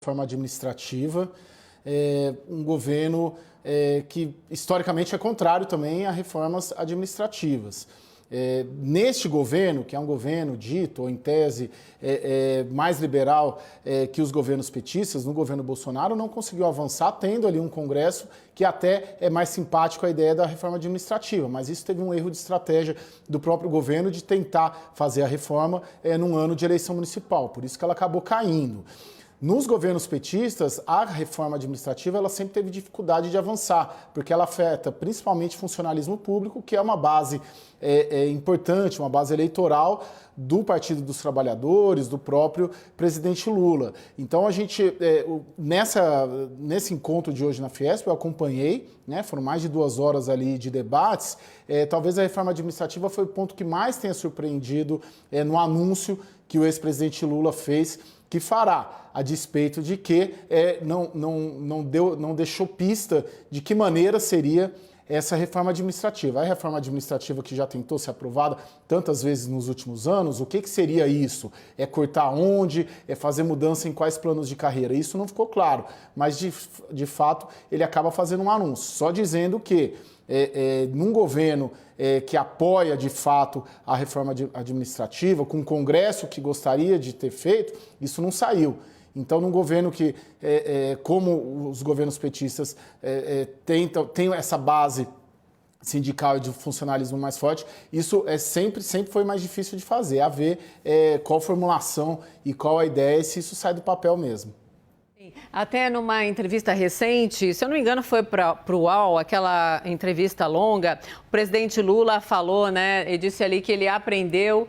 reforma administrativa, um governo que historicamente é contrário também a reformas administrativas. Neste governo, que é um governo dito, ou em tese, mais liberal que os governos petistas, no governo Bolsonaro não conseguiu avançar, tendo ali um Congresso que até é mais simpático à ideia da reforma administrativa, mas isso teve um erro de estratégia do próprio governo de tentar fazer a reforma num ano de eleição municipal, por isso que ela acabou caindo. Nos governos petistas, a reforma administrativa ela sempre teve dificuldade de avançar, porque ela afeta principalmente o funcionalismo público, que é uma base importante, uma base eleitoral do Partido dos Trabalhadores, do próprio presidente Lula. Então, a gente, nesse encontro de hoje na Fiesp, eu acompanhei, né, foram mais de 2 horas ali de debates, talvez a reforma administrativa foi o ponto que mais tenha surpreendido no anúncio que o ex-presidente Lula fez, que fará, a despeito de que não deixou pista de que maneira seria essa reforma administrativa. A reforma administrativa que já tentou ser aprovada tantas vezes nos últimos anos, o que seria isso? É cortar onde? É fazer mudança em quais planos de carreira? Isso não ficou claro, mas de fato ele acaba fazendo um anúncio, só dizendo que num governo que apoia de fato a reforma administrativa, com um Congresso que gostaria de ter feito, isso não saiu. Então, num governo que, como os governos petistas têm essa base sindical e de funcionalismo mais forte, isso sempre foi mais difícil de fazer, a ver qual formulação e qual a ideia e se isso sai do papel mesmo. Até numa entrevista recente, se eu não me engano foi para o UOL, aquela entrevista longa, o presidente Lula falou, né, e disse ali que ele aprendeu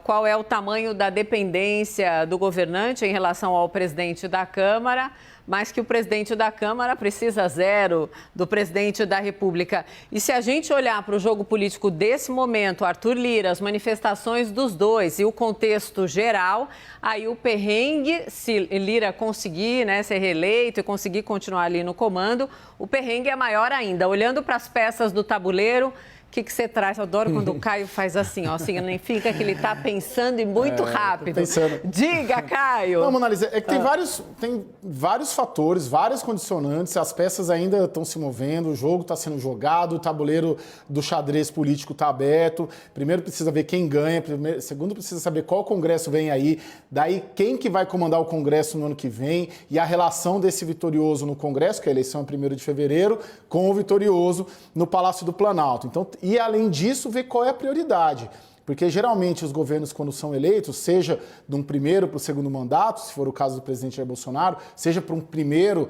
qual é o tamanho da dependência do governante em relação ao presidente da Câmara, mas que o presidente da Câmara precisa zero do presidente da República. E se a gente olhar para o jogo político desse momento, Arthur Lira, as manifestações dos dois e o contexto geral, aí o perrengue, se Lira conseguir, né, ser reeleito e conseguir continuar ali no comando, o perrengue é maior ainda. Olhando para as peças do tabuleiro, o que você traz? Eu adoro quando o Caio faz assim, ó, significa que ele está pensando e muito rápido. Pensando. Diga, Caio! Não, Mona Lisa, é que tem vários fatores, várias condicionantes, as peças ainda estão se movendo, o jogo está sendo jogado, o tabuleiro do xadrez político está aberto. Primeiro precisa ver quem ganha, segundo precisa saber qual Congresso vem aí, daí quem que vai comandar o Congresso no ano que vem e a relação desse vitorioso no Congresso, que a eleição é 1º de fevereiro, com o vitorioso no Palácio do Planalto. Então, e, além disso, ver qual é a prioridade. Porque, geralmente, os governos, quando são eleitos, seja de um primeiro para o segundo mandato, se for o caso do presidente Jair Bolsonaro, seja para um primeiro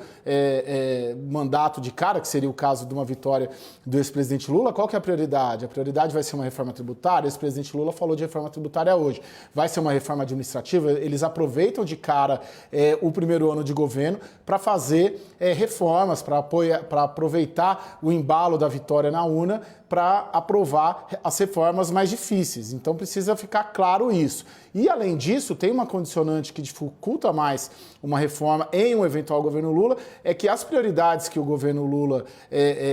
mandato de cara, que seria o caso de uma vitória do ex-presidente Lula, qual que é a prioridade? A prioridade vai ser uma reforma tributária? O ex-presidente Lula falou de reforma tributária hoje. Vai ser uma reforma administrativa? Eles aproveitam de cara o primeiro ano de governo para fazer reformas, para aproveitar o embalo da vitória na urna, para aprovar as reformas mais difíceis. Então, precisa ficar claro isso. E, além disso, tem uma condicionante que dificulta mais uma reforma em um eventual governo Lula, é que as prioridades que o governo Lula,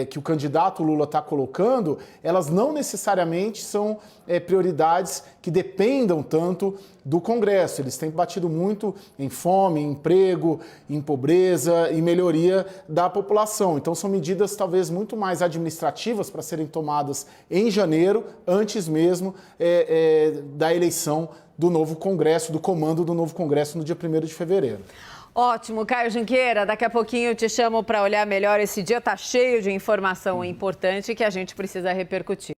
que o candidato Lula está colocando, elas não necessariamente são prioridades que dependam tanto do Congresso. Eles têm batido muito em fome, em emprego, em pobreza e melhoria da população. Então, são medidas talvez muito mais administrativas para serem tomadas em janeiro, antes mesmo da eleição do novo Congresso, do comando do novo Congresso no dia 1º de fevereiro. Ótimo, Caio Junqueira, daqui a pouquinho eu te chamo para olhar melhor. Esse dia está cheio de informação importante que a gente precisa repercutir.